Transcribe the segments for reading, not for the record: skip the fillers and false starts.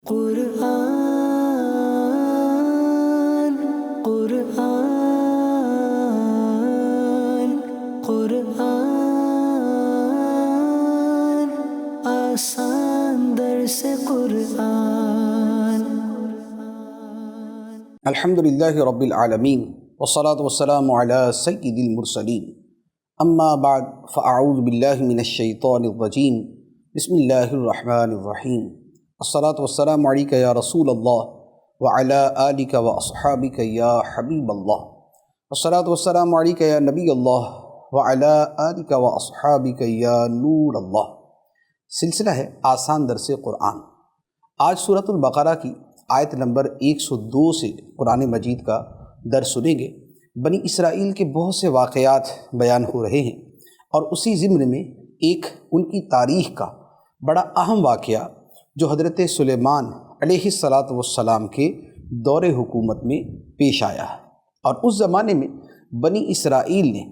قرآن قرآن قرآن آسان درس قرآن۔ الحمدللہ رب العالمین والصلاة والسلام علی سید المرسلین، اما بعد فاعوذ باللہ من الشیطان الرجیم، بسم اللہ الرحمن الرحیم۔ الصلاة والسلام علیک یا رسول اللہ وعلی آلک واصحابک یا حبیب اللہ، الصلاة والسلام علیک یا نبی اللہ وعلی آلک واصحابک یا نور اللہ۔ سلسلہ ہے آسان درس قرآن۔ آج سورۃ البقرہ کی آیت نمبر 102 سے قرآن مجید کا درس سنیں گے۔ بنی اسرائیل کے بہت سے واقعات بیان ہو رہے ہیں، اور اسی ضمن میں ایک ان کی تاریخ کا بڑا اہم واقعہ جو حضرت سلیمان علیہ السلام کے دور حکومت میں پیش آیا ہے۔ اور اس زمانے میں بنی اسرائیل نے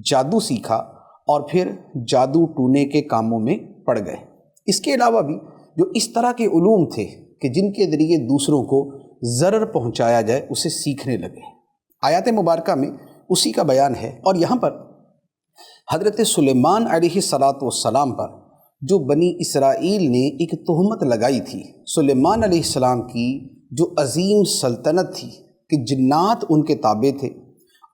جادو سیکھا اور پھر جادو ٹونے کے کاموں میں پڑ گئے۔ اس کے علاوہ بھی جو اس طرح کے علوم تھے کہ جن کے ذریعے دوسروں کو ضرر پہنچایا جائے اسے سیکھنے لگے۔ آیات مبارکہ میں اسی کا بیان ہے، اور یہاں پر حضرت سلیمان علیہ السلام پر جو بنی اسرائیل نے ایک تہمت لگائی تھی، سلیمان علیہ السلام کی جو عظیم سلطنت تھی کہ جنات ان کے تابع تھے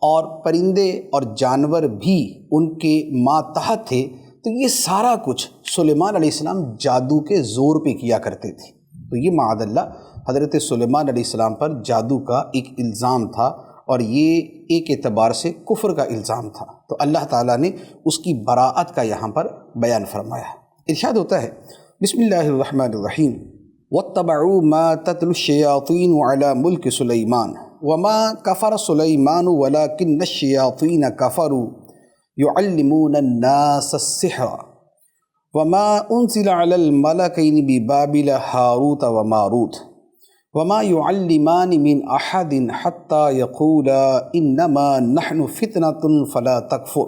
اور پرندے اور جانور بھی ان کے ماتحت تھے، تو یہ سارا کچھ سلیمان علیہ السلام جادو کے زور پہ کیا کرتے تھے۔ تو یہ معاذ اللہ حضرت سلیمان علیہ السلام پر جادو کا ایک الزام تھا، اور یہ ایک اعتبار سے کفر کا الزام تھا۔ تو اللہ تعالیٰ نے اس کی براءت کا یہاں پر بیان فرمایا۔ ارشاد ہوتا ہے بسم اللہ الرحمن الرحیم، وَاتَّبَعُوا مَا تَتْلُو الشَّيَاطِينُ عَلَى مُلْكِ سُلَيْمَانَ وَمَا كَفَرَ سُلَيْمَانُ وَلَكِنَّ الشَّيَاطِينَ كَفَرُوا يُعَلِّمُونَ النَّاسَ السِّحْرَ وَمَا أُنزِلَ عَلَى الْمَلَكَيْنِ بِبَابِلَ هَارُوتَ وَمَارُوتَ وَمَا يُعَلِّمَانِ مِنْ أَحَدٍ حَتَّى يَقُولَا إِنَّمَا نَحْنُ فِتْنَةٌ فَلَا تَكْفُرْ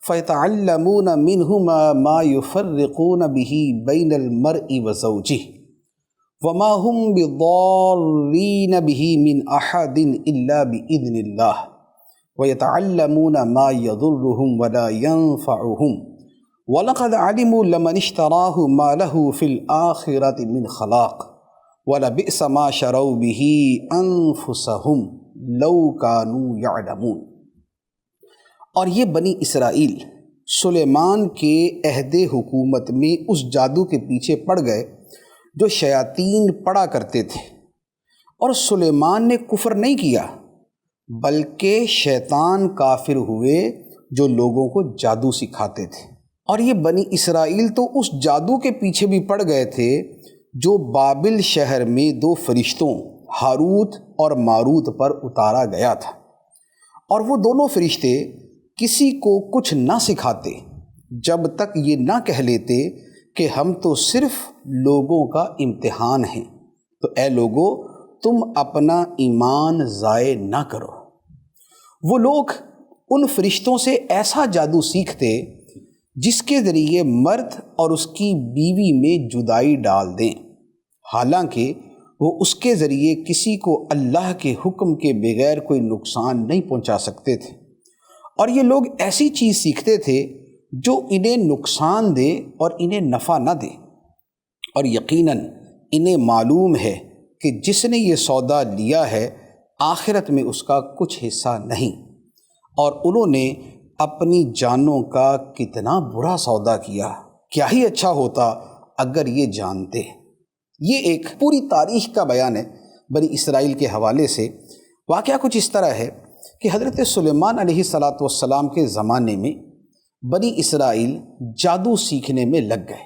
فَيَتَعَلَّمُونَ مِنْهُمَا مَا يُفَرِّقُونَ بِهِ بَيْنَ الْمَرْءِ وَزَوْجِهِ وَمَا هُمْ بِضَارِّينَ بِهِ مِنْ أَحَدٍ إِلَّا بِإِذْنِ اللَّهِ وَيَتَعَلَّمُونَ مَا يَضُرُّهُمْ وَلَا يَنفَعُهُمْ وَلَقَدْ عَلِمُوا لَمَنِ اشْتَرَاهُ مَا لَهُ فِي الْآخِرَةِ مِنْ خَلَاقٍ وَلَبِئْسَ مَا شَرَوْا بِهِ أَنفُسَهُمْ لَوْ كَانُوا يَعْلَمُونَ۔ اور یہ بنی اسرائیل سلیمان کے عہد حکومت میں اس جادو کے پیچھے پڑ گئے جو شیاطین پڑا کرتے تھے، اور سلیمان نے کفر نہیں کیا بلکہ شیطان کافر ہوئے جو لوگوں کو جادو سکھاتے تھے۔ اور یہ بنی اسرائیل تو اس جادو کے پیچھے بھی پڑ گئے تھے جو بابل شہر میں دو فرشتوں ہاروت اور ماروت پر اتارا گیا تھا، اور وہ دونوں فرشتے کسی کو کچھ نہ سکھاتے جب تک یہ نہ کہہ لیتے کہ ہم تو صرف لوگوں کا امتحان ہیں، تو اے لوگو تم اپنا ایمان ضائع نہ کرو۔ وہ لوگ ان فرشتوں سے ایسا جادو سیکھتے جس کے ذریعے مرد اور اس کی بیوی میں جدائی ڈال دیں، حالانکہ وہ اس کے ذریعے کسی کو اللہ کے حکم کے بغیر کوئی نقصان نہیں پہنچا سکتے تھے۔ اور یہ لوگ ایسی چیز سیکھتے تھے جو انہیں نقصان دے اور انہیں نفع نہ دے، اور یقیناً انہیں معلوم ہے کہ جس نے یہ سودا لیا ہے آخرت میں اس کا کچھ حصہ نہیں، اور انہوں نے اپنی جانوں کا کتنا برا سودا کیا۔ کیا ہی اچھا ہوتا اگر یہ جانتے۔ یہ ایک پوری تاریخ کا بیان ہے بنی اسرائیل کے حوالے سے۔ واقعہ کچھ اس طرح ہے کہ حضرت سلیمان علیہ السلام کے زمانے میں بنی اسرائیل جادو سیکھنے میں لگ گئے،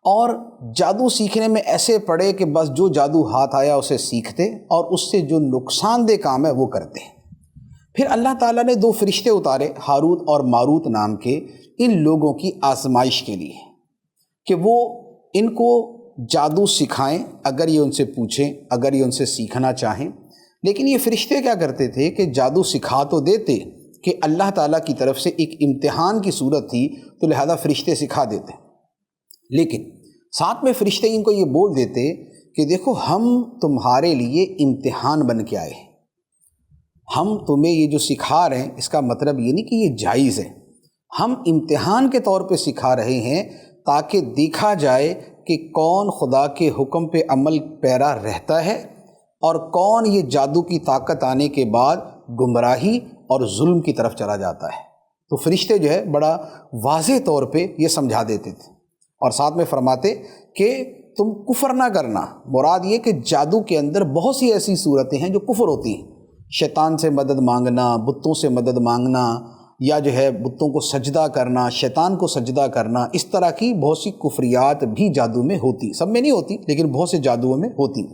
اور جادو سیکھنے میں ایسے پڑے کہ بس جو جادو ہاتھ آیا اسے سیکھتے، اور اس سے جو نقصان دہ کام ہے وہ کرتے۔ پھر اللہ تعالیٰ نے دو فرشتے اتارے ہاروت اور ماروت نام کے ان لوگوں کی آزمائش کے لیے کہ وہ ان کو جادو سکھائیں اگر یہ ان سے پوچھیں، اگر یہ ان سے سیکھنا چاہیں۔ لیکن یہ فرشتے کیا کرتے تھے کہ جادو سکھا تو دیتے کہ اللہ تعالیٰ کی طرف سے ایک امتحان کی صورت تھی، تو لہذا فرشتے سکھا دیتے، لیکن ساتھ میں فرشتے ان کو یہ بول دیتے کہ دیکھو ہم تمہارے لیے امتحان بن کے آئے ہیں، ہم تمہیں یہ جو سکھا رہے ہیں اس کا مطلب یہ نہیں کہ یہ جائز ہے، ہم امتحان کے طور پہ سکھا رہے ہیں تاکہ دیکھا جائے کہ کون خدا کے حکم پہ عمل پیرا رہتا ہے اور کون یہ جادو کی طاقت آنے کے بعد گمراہی اور ظلم کی طرف چلا جاتا ہے۔ تو فرشتے جو ہے بڑا واضح طور پہ یہ سمجھا دیتے تھے اور ساتھ میں فرماتے کہ تم کفر نہ کرنا۔ مراد یہ کہ جادو کے اندر بہت سی ایسی صورتیں ہیں جو کفر ہوتی ہیں، شیطان سے مدد مانگنا، بتوں سے مدد مانگنا، یا جو ہے بتوں کو سجدہ کرنا، شیطان کو سجدہ کرنا، اس طرح کی بہت سی کفریات بھی جادو میں ہوتی، سب میں نہیں ہوتی لیکن بہت سے جادوؤں میں ہوتی۔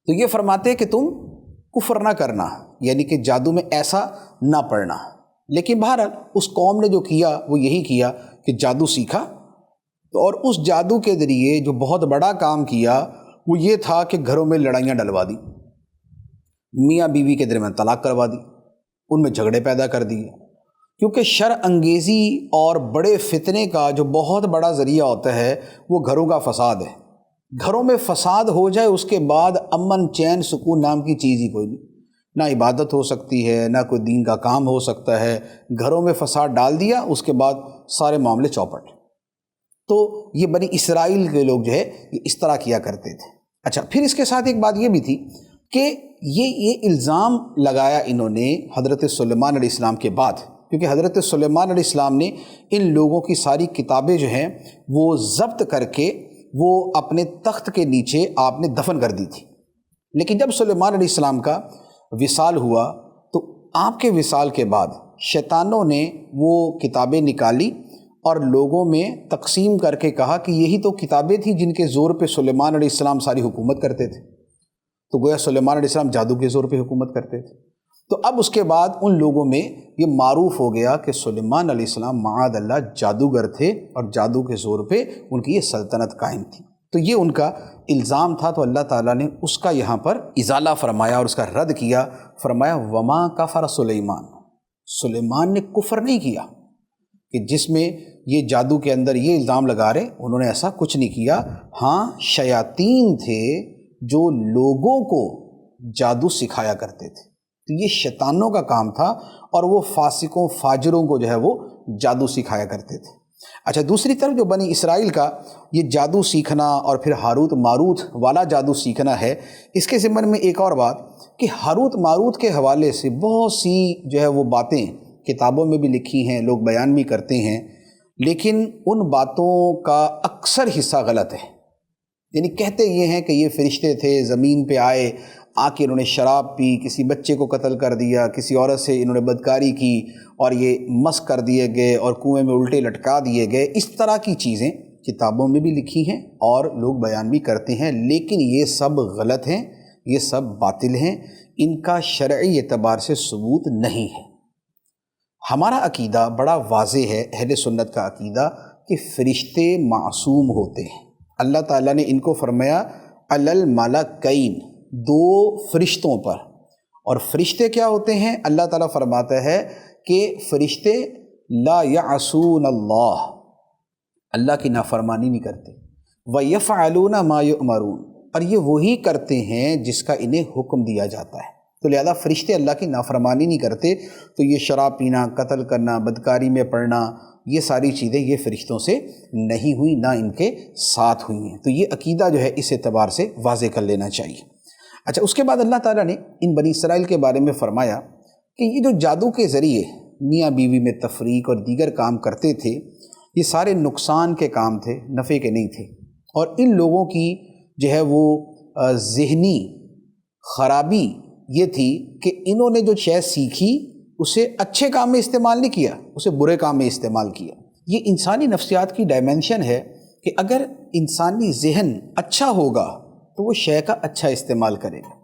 تو یہ فرماتے کہ تم کفر نہ کرنا، یعنی کہ جادو میں ایسا نہ پڑنا۔ لیکن بہرحال اس قوم نے جو کیا وہ یہی کیا کہ جادو سیکھا، اور اس جادو کے ذریعے جو بہت بڑا کام کیا وہ یہ تھا کہ گھروں میں لڑائیاں ڈلوا دی، میاں بیوی کے درمیان طلاق کروا دی، ان میں جھگڑے پیدا کر دیے، کیونکہ شر انگیزی اور بڑے فتنے کا جو بہت بڑا ذریعہ ہوتا ہے وہ گھروں کا فساد ہے۔ گھروں میں فساد ہو جائے اس کے بعد امن چین سکون نام کی چیز ہی کوئی نہیں، نہ عبادت ہو سکتی ہے، نہ کوئی دین کا کام ہو سکتا ہے۔ گھروں میں فساد ڈال دیا، اس کے بعد سارے معاملے چوپٹ۔ تو یہ بنی اسرائیل کے لوگ جو ہے یہ اس طرح کیا کرتے تھے۔ اچھا، پھر اس کے ساتھ ایک بات یہ بھی تھی کہ یہ الزام لگایا انہوں نے حضرت سلیمان علیہ السلام کے بعد، کیونکہ حضرت سلیمان علیہ السلام نے ان لوگوں کی ساری کتابیں جو ہیں وہ ضبط کر کے وہ اپنے تخت کے نیچے آپ نے دفن کر دی تھی۔ لیکن جب سلیمان علیہ السلام کا وصال ہوا تو آپ کے وصال کے بعد شیطانوں نے وہ کتابیں نکالی اور لوگوں میں تقسیم کر کے کہا کہ یہی تو کتابیں تھیں جن کے زور پہ سلیمان علیہ السلام ساری حکومت کرتے تھے۔ تو گویا سلیمان علیہ السلام جادو کے زور پہ حکومت کرتے تھے۔ تو اب اس کے بعد ان لوگوں میں یہ معروف ہو گیا کہ سلیمان علیہ السلام معاذ اللہ جادوگر تھے اور جادو کے زور پہ ان کی یہ سلطنت قائم تھی۔ تو یہ ان کا الزام تھا، تو اللہ تعالیٰ نے اس کا یہاں پر ازالہ فرمایا اور اس کا رد کیا، فرمایا وما کفر سلیمان، سلیمان نے کفر نہیں کیا، کہ جس میں یہ جادو کے اندر یہ الزام لگا رہے انہوں نے ایسا کچھ نہیں کیا۔ ہاں شیاطین تھے جو لوگوں کو جادو سکھایا کرتے تھے، تو یہ شیطانوں کا کام تھا اور وہ فاسقوں فاجروں کو جو ہے وہ جادو سکھایا کرتے تھے۔ اچھا، دوسری طرف جو بنی اسرائیل کا یہ جادو سیکھنا اور پھر ہاروت ماروت والا جادو سیکھنا ہے، اس کے ضمن میں ایک اور بات کہ ہاروت ماروت کے حوالے سے بہت سی جو ہے وہ باتیں کتابوں میں بھی لکھی ہیں، لوگ بیان بھی کرتے ہیں، لیکن ان باتوں کا اکثر حصہ غلط ہے۔ یعنی کہتے یہ ہیں کہ یہ فرشتے تھے، زمین پہ آئے، آ کے انہوں نے شراب پی، کسی بچے کو قتل کر دیا، کسی عورت سے انہوں نے بدکاری کی اور یہ مسخ کر دیے گئے اور کنویں میں الٹے لٹکا دیے گئے۔ اس طرح کی چیزیں کتابوں میں بھی لکھی ہیں اور لوگ بیان بھی کرتے ہیں، لیکن یہ سب غلط ہیں، یہ سب باطل ہیں، ان کا شرعی اعتبار سے ثبوت نہیں ہے۔ ہمارا عقیدہ بڑا واضح ہے، اہل سنت کا عقیدہ، کہ فرشتے معصوم ہوتے ہیں۔ اللہ تعالیٰ نے ان کو فرمایا علی الملکین، دو فرشتوں پر، اور فرشتے کیا ہوتے ہیں؟ اللہ تعالیٰ فرماتا ہے کہ فرشتے لا یعصون اللہ، اللہ کی نافرمانی نہیں کرتے، وَيَفْعَلُونَ مَا يُؤْمَرُونَ، اور یہ وہی کرتے ہیں جس کا انہیں حکم دیا جاتا ہے۔ تو لہذا فرشتے اللہ کی نافرمانی نہیں کرتے، تو یہ شراب پینا، قتل کرنا، بدکاری میں پڑنا، یہ ساری چیزیں یہ فرشتوں سے نہیں ہوئی، نہ ان کے ساتھ ہوئی ہیں۔ تو یہ عقیدہ جو ہے اس اعتبار سے واضح کر لینا چاہیے۔ اچھا، اس کے بعد اللہ تعالیٰ نے ان بنی اسرائیل کے بارے میں فرمایا کہ یہ جو جادو کے ذریعے میاں بیوی میں تفریق اور دیگر کام کرتے تھے، یہ سارے نقصان کے کام تھے، نفع کے نہیں تھے، اور ان لوگوں کی جو ہے وہ ذہنی خرابی یہ تھی کہ انہوں نے جو شے سیکھی اسے اچھے کام میں استعمال نہیں کیا، اسے برے کام میں استعمال کیا۔ یہ انسانی نفسیات کی ڈائمنشن ہے کہ اگر انسانی ذہن اچھا ہوگا تو وہ شے کا اچھا استعمال کرے گا،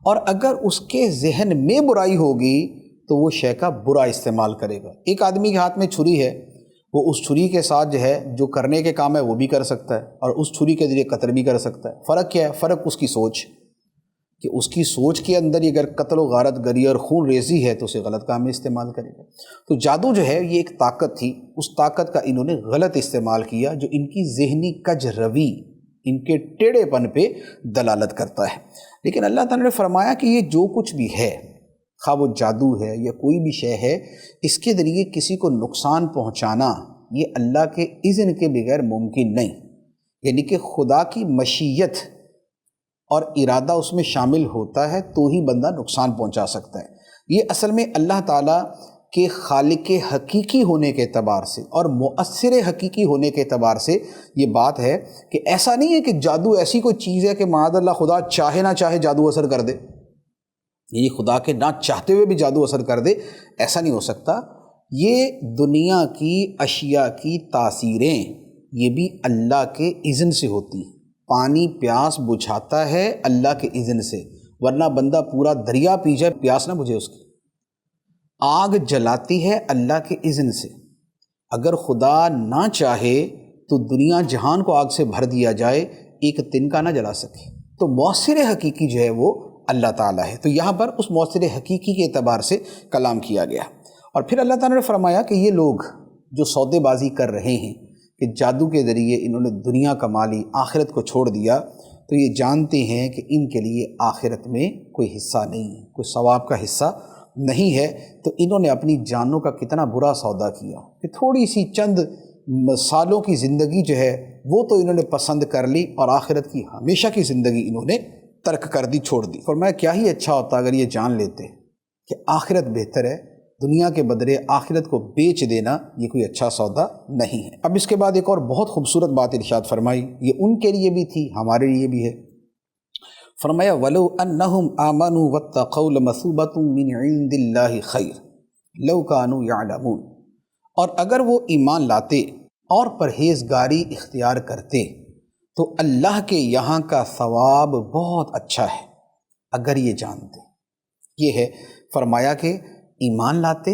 اور اگر اس کے ذہن میں برائی ہوگی تو وہ شے کا برا استعمال کرے گا۔ ایک آدمی کے ہاتھ میں چھری ہے، وہ اس چھری کے ساتھ جو ہے جو کرنے کے کام ہے وہ بھی کر سکتا ہے، اور اس چھری کے ذریعے قتل بھی کر سکتا ہے۔ فرق کیا ہے؟ فرق اس کی سوچ، کہ اس کی سوچ کے اندر اگر قتل و غارت گری اور خون ریزی ہے تو اسے غلط کام میں استعمال کرے گا۔ تو جادو جو ہے یہ ایک طاقت تھی، اس طاقت کا انہوں نے غلط استعمال کیا، جو ان کی ذہنی کج روی، ان کے ٹیڑھے پن پہ دلالت کرتا ہے۔ لیکن اللہ تعالیٰ نے فرمایا کہ یہ جو کچھ بھی ہے، خواہ وہ جادو ہے یا کوئی بھی شے ہے، اس کے ذریعے کسی کو نقصان پہنچانا یہ اللہ کے اذن کے بغیر ممکن نہیں، یعنی کہ خدا کی مشیت اور ارادہ اس میں شامل ہوتا ہے تو ہی بندہ نقصان پہنچا سکتا ہے۔ یہ اصل میں اللہ تعالیٰ کے خالق حقیقی ہونے کے اعتبار سے اور مؤثر حقیقی ہونے کے اعتبار سے یہ بات ہے کہ ایسا نہیں ہے کہ جادو ایسی کوئی چیز ہے کہ معاذ اللہ خدا چاہے نہ چاہے جادو اثر کر دے، یہ خدا کے نہ چاہتے ہوئے بھی جادو اثر کر دے، ایسا نہیں ہو سکتا۔ یہ دنیا کی اشیاء کی تاثیریں یہ بھی اللہ کے اذن سے ہوتی ہیں۔ پانی پیاس بجھاتا ہے اللہ کے اذن سے، ورنہ بندہ پورا دریا پی جائے پیاس نہ بجھے اس کی۔ آگ جلاتی ہے اللہ کے اذن سے، اگر خدا نہ چاہے تو دنیا جہان کو آگ سے بھر دیا جائے، ایک تنکا نہ جلا سکے۔ تو مؤثر حقیقی جو ہے وہ اللہ تعالیٰ ہے۔ تو یہاں پر اس مؤثر حقیقی کے اعتبار سے کلام کیا گیا، اور پھر اللہ تعالیٰ نے فرمایا کہ یہ لوگ جو سودے بازی کر رہے ہیں کہ جادو کے ذریعے انہوں نے دنیا کما لی، آخرت کو چھوڑ دیا، تو یہ جانتے ہیں کہ ان کے لیے آخرت میں کوئی حصہ نہیں ہے، کوئی ثواب کا حصہ نہیں ہے۔ تو انہوں نے اپنی جانوں کا کتنا برا سودا کیا کہ تھوڑی سی چند سالوں کی زندگی جو ہے وہ تو انہوں نے پسند کر لی، اور آخرت کی ہمیشہ کی زندگی انہوں نے ترک کر دی، چھوڑ دی۔ فرمایا کیا ہی اچھا ہوتا اگر یہ جان لیتے کہ آخرت بہتر ہے، دنیا کے بدلے آخرت کو بیچ دینا یہ کوئی اچھا سودا نہیں ہے۔ اب اس کے بعد ایک اور بہت خوبصورت بات ارشاد فرمائی، یہ ان کے لیے بھی تھی، ہمارے لیے بھی ہے۔ فرمایا وَلَوْ أَنَّهُمْ آمَنُوا وَاتَّقَوْا لَمَثُوبَةٌ مِّنْ عِندِ اللَّهِ خَيْرٌ لَوْ كَانُوا يَعْلَمُونَ، اور اگر وہ ایمان لاتے اور پرہیزگاری اختیار کرتے تو اللہ کے یہاں کا ثواب بہت اچھا ہے اگر یہ جانتے۔ یہ ہے فرمایا کہ ایمان لاتے،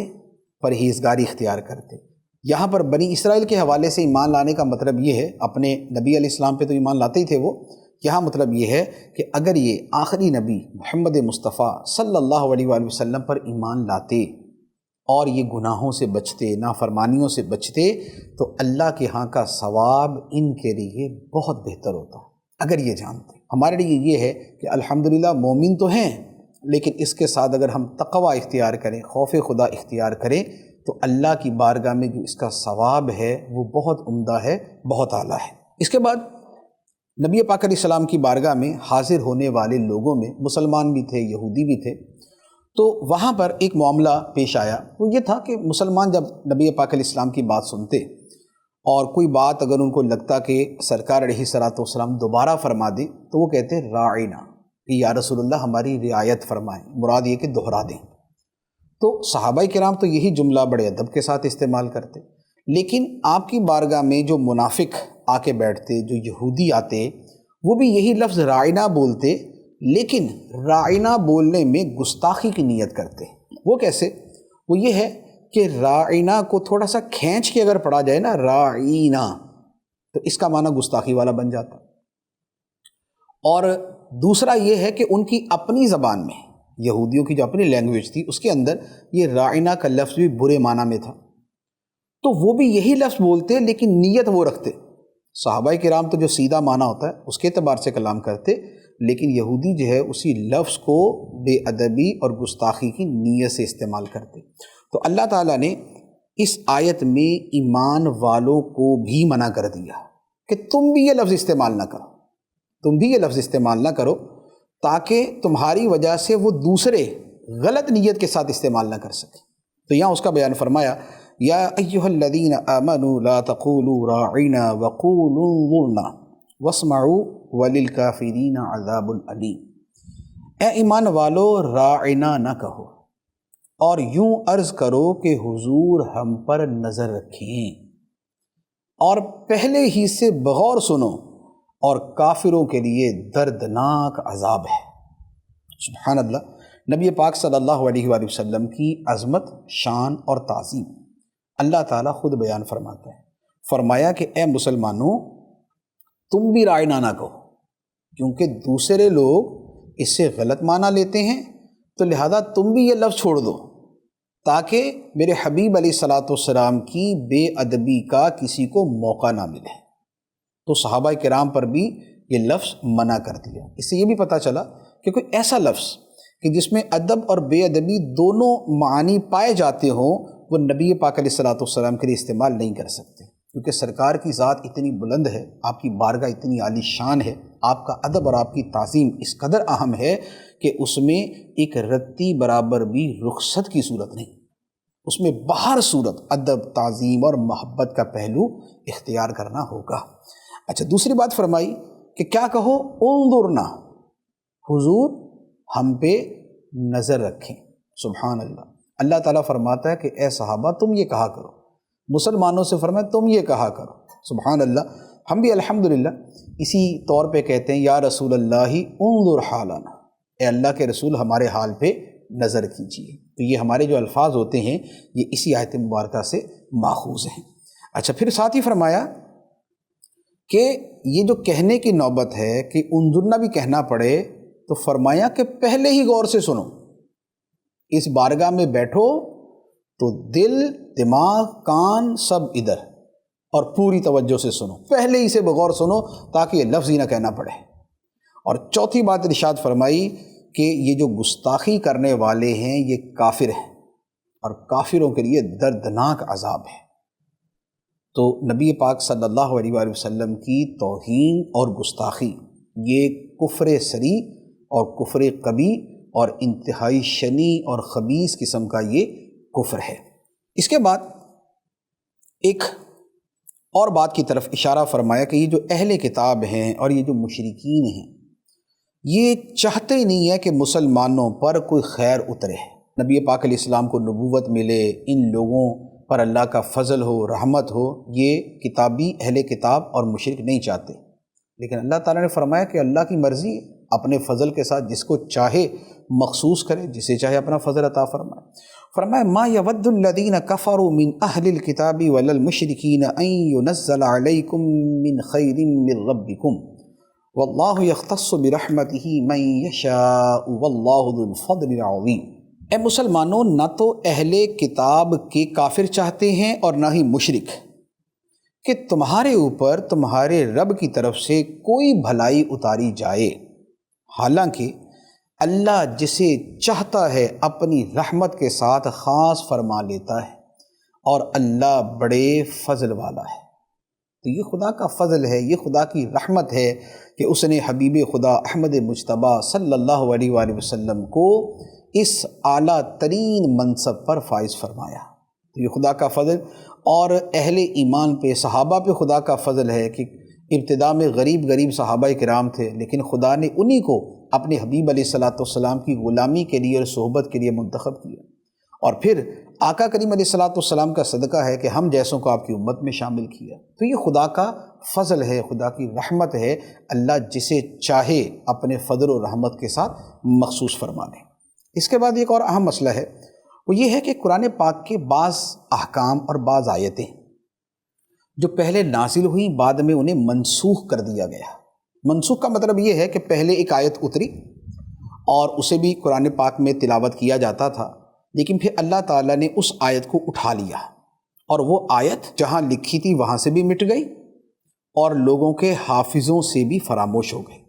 پرہیزگاری اختیار کرتے۔ یہاں پر بنی اسرائیل کے حوالے سے ایمان لانے کا مطلب یہ ہے، اپنے نبی علیہ السلام پہ تو ایمان لاتے ہی تھے وہ، یہاں مطلب یہ ہے کہ اگر یہ آخری نبی محمد مصطفیٰ صلی اللہ علیہ وآلہ وسلم پر ایمان لاتے اور یہ گناہوں سے بچتے، نافرمانیوں سے بچتے، تو اللہ کے ہاں کا ثواب ان کے لیے بہت بہتر ہوتا اگر یہ جانتے۔ ہمارے لیے یہ ہے کہ الحمدللہ مومن تو ہیں، لیکن اس کے ساتھ اگر ہم تقوی اختیار کریں، خوف خدا اختیار کریں، تو اللہ کی بارگاہ میں جو اس کا ثواب ہے وہ بہت عمدہ ہے، بہت اعلیٰ ہے۔ اس کے بعد نبی پاک علیہ السلام کی بارگاہ میں حاضر ہونے والے لوگوں میں مسلمان بھی تھے، یہودی بھی تھے، تو وہاں پر ایک معاملہ پیش آیا، وہ یہ تھا کہ مسلمان جب نبی پاک علیہ السلام کی بات سنتے اور کوئی بات اگر ان کو لگتا کہ سرکار علیہ الصلوۃ والسلام دوبارہ فرما دیں تو وہ کہتے راعینا، کہ یا رسول اللہ ہماری رعایت فرمائیں، مراد یہ کہ دہرا دیں۔ تو صحابہ کرام تو یہی جملہ بڑے ادب کے ساتھ استعمال کرتے، لیکن آپ کی بارگاہ میں جو منافق آ کے بیٹھتے، جو یہودی آتے، وہ بھی یہی لفظ راعینا بولتے، لیکن راعینا بولنے میں گستاخی کی نیت کرتے۔ وہ کیسے؟ وہ یہ ہے کہ راعینا کو تھوڑا سا کھینچ کے اگر پڑھا جائے نا راعینا، تو اس کا معنی گستاخی والا بن جاتا۔ اور دوسرا یہ ہے کہ ان کی اپنی زبان میں، یہودیوں کی جو اپنی لینگویج تھی اس کے اندر یہ راعینا کا لفظ بھی برے معنی میں تھا، تو وہ بھی یہی لفظ بولتے لیکن نیت وہ رکھتے۔ صحابہ کرام تو جو سیدھا معنی ہوتا ہے اس کے اعتبار سے کلام کرتے، لیکن یہودی جو ہے اسی لفظ کو بے ادبی اور گستاخی کی نیت سے استعمال کرتے۔ تو اللہ تعالیٰ نے اس آیت میں ایمان والوں کو بھی منع کر دیا کہ تم بھی یہ لفظ استعمال نہ کرو، تم بھی یہ لفظ استعمال نہ کرو، تاکہ تمہاری وجہ سے وہ دوسرے غلط نیت کے ساتھ استعمال نہ کر سکے۔ تو یہاں اس کا بیان فرمایا یا ایھا الذین آمنوا لا تقولوا راعنا وقولوا انظرنا واسمعوا وللکافرین عذاب علیم۔ اے ایمان والو راعنا نہ کہو اور یوں عرض کرو کہ حضور ہم پر نظر رکھیں، اور پہلے ہی سے بغور سنو، اور کافروں کے لیے دردناک عذاب ہے۔ سبحان اللہ، نبی پاک صلی اللہ علیہ وآلہ وسلم کی عظمت، شان اور تعظیم اللہ تعالیٰ خود بیان فرماتا ہے۔ فرمایا کہ اے مسلمانوں تم بھی راعینا نہ کہو، کیونکہ دوسرے لوگ اس سے غلط معنی لیتے ہیں، تو لہذا تم بھی یہ لفظ چھوڑ دو تاکہ میرے حبیب علیہ الصلوۃ والسلام کی بے ادبی کا کسی کو موقع نہ ملے۔ تو صحابہ کرام پر بھی یہ لفظ منع کر دیا۔ اس سے یہ بھی پتہ چلا کہ کوئی ایسا لفظ کہ جس میں ادب اور بے ادبی دونوں معانی پائے جاتے ہوں وہ نبی پاک علیہ الصلوۃ والسلام کے لیے استعمال نہیں کر سکتے، کیونکہ سرکار کی ذات اتنی بلند ہے، آپ کی بارگاہ اتنی عالی شان ہے، آپ کا ادب اور آپ کی تعظیم اس قدر اہم ہے کہ اس میں ایک رتی برابر بھی رخصت کی صورت نہیں، اس میں بہر صورت ادب، تعظیم اور محبت کا پہلو اختیار کرنا ہوگا۔ اچھا، دوسری بات فرمائی کہ کیا کہو، انظرنا، حضور ہم پہ نظر رکھیں۔ سبحان اللہ، اللہ تعالیٰ فرماتا ہے کہ اے صحابہ تم یہ کہا کرو، مسلمانوں سے فرمایا تم یہ کہا کرو۔ سبحان اللہ، ہم بھی الحمدللہ اسی طور پہ کہتے ہیں یا رسول اللہ انظر حالنا، اے اللہ کے رسول ہمارے حال پہ نظر کیجیے۔ تو یہ ہمارے جو الفاظ ہوتے ہیں یہ اسی آیت مبارکہ سے ماخوذ ہیں۔ اچھا، پھر ساتھ ہی فرمایا کہ یہ جو کہنے کی نوبت ہے کہ انظرنا بھی کہنا پڑے، تو فرمایا کہ پہلے ہی غور سے سنو، اس بارگاہ میں بیٹھو تو دل، دماغ، کان سب ادھر، اور پوری توجہ سے سنو، پہلے ہی سے بغور سنو تاکہ یہ لفظ ہی نہ کہنا پڑے۔ اور چوتھی بات ارشاد فرمائی کہ یہ جو گستاخی کرنے والے ہیں یہ کافر ہیں، اور کافروں کے لیے دردناک عذاب ہے۔ تو نبی پاک صلی اللہ علیہ وآلہ وسلم کی توہین اور گستاخی یہ کفر صریح اور کفر قبیح اور انتہائی شنیع اور خبیث قسم کا یہ کفر ہے۔ اس کے بعد ایک اور بات کی طرف اشارہ فرمایا کہ یہ جو اہل کتاب ہیں اور یہ جو مشرکین ہیں یہ چاہتے ہی نہیں ہے کہ مسلمانوں پر کوئی خیر اترے، نبی پاک علیہ السلام کو نبوت ملے، ان لوگوں پر اللہ کا فضل ہو، رحمت ہو، یہ کتابی اہل کتاب اور مشرک نہیں چاہتے۔ لیکن اللہ تعالیٰ نے فرمایا کہ اللہ کی مرضی اپنے فضل کے ساتھ جس کو چاہے مخصوص کرے، جسے چاہے اپنا فضل عطا فرمائے۔ فرمایا ما یود الذین کفروا من اہل الکتاب ولا المشرکین ان ینزل علیکم من خیر من ربکم واللہ یختص برحمتہ من یشاء واللہ ذو الفضل العظیم۔ اے مسلمانوں، نہ تو اہل کتاب کے کافر چاہتے ہیں اور نہ ہی مشرک کہ تمہارے اوپر تمہارے رب کی طرف سے کوئی بھلائی اتاری جائے، حالانکہ اللہ جسے چاہتا ہے اپنی رحمت کے ساتھ خاص فرما لیتا ہے، اور اللہ بڑے فضل والا ہے۔ تو یہ خدا کا فضل ہے، یہ خدا کی رحمت ہے کہ اس نے حبیب خدا احمد مجتبیٰ صلی اللہ علیہ وآلہ وسلم کو اس اعلیٰ ترین منصب پر فائز فرمایا۔ تو یہ خدا کا فضل، اور اہل ایمان پہ، صحابہ پہ خدا کا فضل ہے کہ ابتدا میں غریب صحابہ کرام تھے، لیکن خدا نے انہی کو اپنے حبیب علیہ الصلوۃ والسلام کی غلامی کے لیے اور صحبت کے لیے منتخب کیا، اور پھر آقا کریم علیہ الصلوۃ والسلام کا صدقہ ہے کہ ہم جیسوں کو آپ کی امت میں شامل کیا۔ تو یہ خدا کا فضل ہے، خدا کی رحمت ہے، اللہ جسے چاہے اپنے فضل و رحمت کے ساتھ مخصوص فرما لے۔ اس کے بعد ایک اور اہم مسئلہ ہے، وہ یہ ہے کہ قرآن پاک کے بعض احکام اور بعض آیتیں جو پہلے نازل ہوئیں بعد میں انہیں منسوخ کر دیا گیا۔ منسوخ کا مطلب یہ ہے کہ پہلے ایک آیت اتری اور اسے بھی قرآن پاک میں تلاوت کیا جاتا تھا، لیکن پھر اللہ تعالیٰ نے اس آیت کو اٹھا لیا، اور وہ آیت جہاں لکھی تھی وہاں سے بھی مٹ گئی اور لوگوں کے حافظوں سے بھی فراموش ہو گئی۔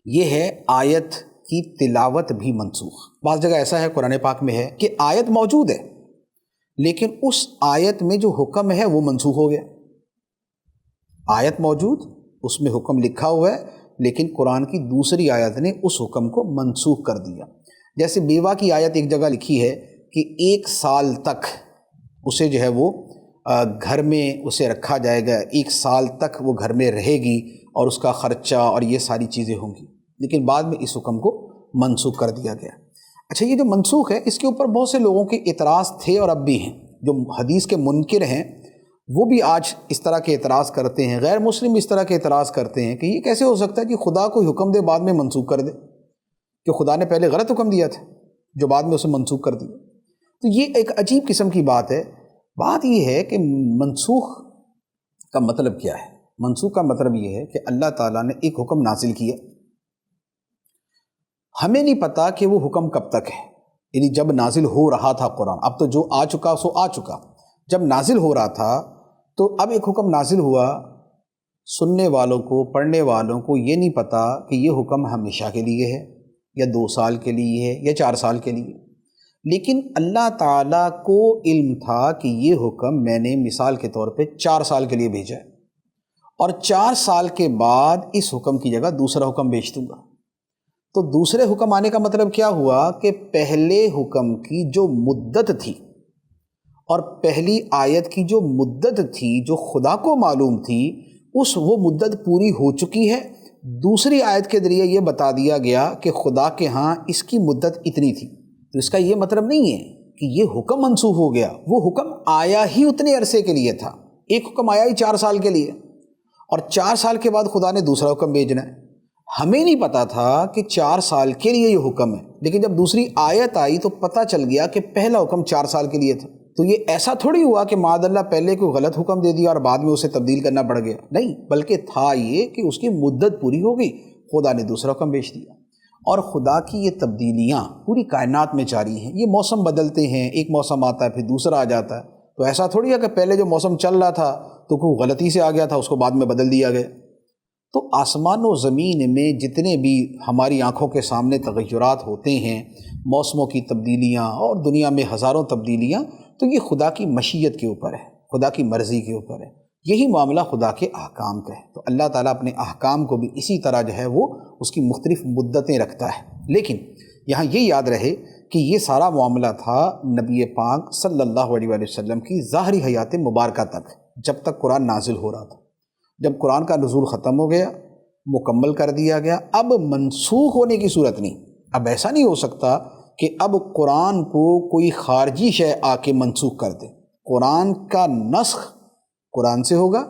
یہ ہے آیت کی تلاوت بھی منسوخ۔ بعض جگہ ایسا ہے قرآن پاک میں ہے کہ آیت موجود ہے لیکن اس آیت میں جو حکم ہے وہ منسوخ ہو گیا۔ آیت موجود، اس میں حکم لکھا ہوا ہے، لیکن قرآن کی دوسری آیت نے اس حکم کو منسوخ کر دیا۔ جیسے بیوہ کی آیت ایک جگہ لکھی ہے کہ 1 سال تک اسے جو ہے وہ گھر میں اسے رکھا جائے گا، 1 سال تک وہ گھر میں رہے گی اور اس کا خرچہ اور یہ ساری چیزیں ہوں گی، لیکن بعد میں اس حکم کو منسوخ کر دیا گیا۔ اچھا، یہ جو منسوخ ہے اس کے اوپر بہت سے لوگوں کے اعتراض تھے اور اب بھی ہیں۔ جو حدیث کے منکر ہیں وہ بھی آج اس طرح کے اعتراض کرتے ہیں، غیر مسلم اس طرح کے اعتراض کرتے ہیں کہ یہ کیسے ہو سکتا ہے کہ خدا کوئی حکم دے بعد میں منسوخ کر دے، کہ خدا نے پہلے غلط حکم دیا تھا جو بعد میں اسے منسوخ کر دیا۔ تو یہ ایک عجیب قسم کی بات ہے۔ بات یہ ہے کہ منسوخ کا مطلب کیا ہے؟ منسوخ کا مطلب یہ ہے کہ اللہ تعالیٰ نے ایک حکم نازل کیا، ہمیں نہیں پتا کہ وہ حکم کب تک ہے، یعنی جب نازل ہو رہا تھا قرآن، اب تو جو آ چکا سو آ چکا، جب نازل ہو رہا تھا تو اب ایک حکم نازل ہوا، سننے والوں کو، پڑھنے والوں کو یہ نہیں پتہ کہ یہ حکم ہمیشہ کے لیے ہے یا 2 سال کے لیے ہے یا 4 سال کے لیے، لیکن اللہ تعالیٰ کو علم تھا کہ یہ حکم میں نے مثال کے طور پہ 4 سال کے لیے بھیجا ہے، اور 4 سال کے بعد اس حکم کی جگہ دوسرا حکم بھیج دوں گا۔ تو دوسرے حکم آنے کا مطلب کیا ہوا کہ پہلے حکم کی جو مدت تھی اور پہلی آیت کی جو مدت تھی جو خدا کو معلوم تھی، وہ مدت پوری ہو چکی ہے۔ دوسری آیت کے ذریعے یہ بتا دیا گیا کہ خدا کے ہاں اس کی مدت اتنی تھی۔ تو اس کا یہ مطلب نہیں ہے کہ یہ حکم منسوخ ہو گیا، وہ حکم آیا ہی اتنے عرصے کے لیے تھا، ایک حکم آیا ہی 4 سال کے لیے، اور 4 سال کے بعد خدا نے دوسرا حکم بھیجنا ہے۔ ہمیں نہیں پتا تھا کہ 4 سال کے لیے یہ حکم ہے، لیکن جب دوسری آیت آئی تو پتہ چل گیا کہ پہلا حکم 4 سال کے لیے تھا۔ تو یہ ایسا تھوڑی ہوا کہ معاذ اللہ پہلے کوئی غلط حکم دے دیا اور بعد میں اسے تبدیل کرنا پڑ گیا، نہیں، بلکہ تھا یہ کہ اس کی مدت پوری ہو گئی، خدا نے دوسرا حکم بھیج دیا۔ اور خدا کی یہ تبدیلیاں پوری کائنات میں جاری ہیں۔ یہ موسم بدلتے ہیں، ایک موسم آتا ہے پھر دوسرا آ جاتا ہے، تو ایسا تھوڑی ہے کہ پہلے جو موسم چل رہا تھا تو کوئی غلطی سے آ گیا تھا، اس کو بعد میں بدل دیا گیا۔ تو آسمان و زمین میں جتنے بھی ہماری آنکھوں کے سامنے تغیرات ہوتے ہیں، موسموں کی تبدیلیاں اور دنیا میں ہزاروں تبدیلیاں، تو یہ خدا کی مشیت کے اوپر ہے، خدا کی مرضی کے اوپر ہے۔ یہی معاملہ خدا کے احکام کا ہے۔ تو اللہ تعالیٰ اپنے احکام کو بھی اسی طرح جو ہے وہ اس کی مختلف مدتیں رکھتا ہے۔ لیکن یہاں یہ یاد رہے کہ یہ سارا معاملہ تھا نبی پاک صلی اللہ علیہ وآلہ وسلم کی ظاہری حیات مبارکہ تک، جب تک قرآن نازل ہو رہا تھا۔ جب قرآن کا نزول ختم ہو گیا، مکمل کر دیا گیا، اب منسوخ ہونے کی صورت نہیں۔ اب ایسا نہیں ہو سکتا کہ اب قرآن کو کوئی خارجی شے آ کے منسوخ کر دے۔ قرآن کا نسخ قرآن سے ہوگا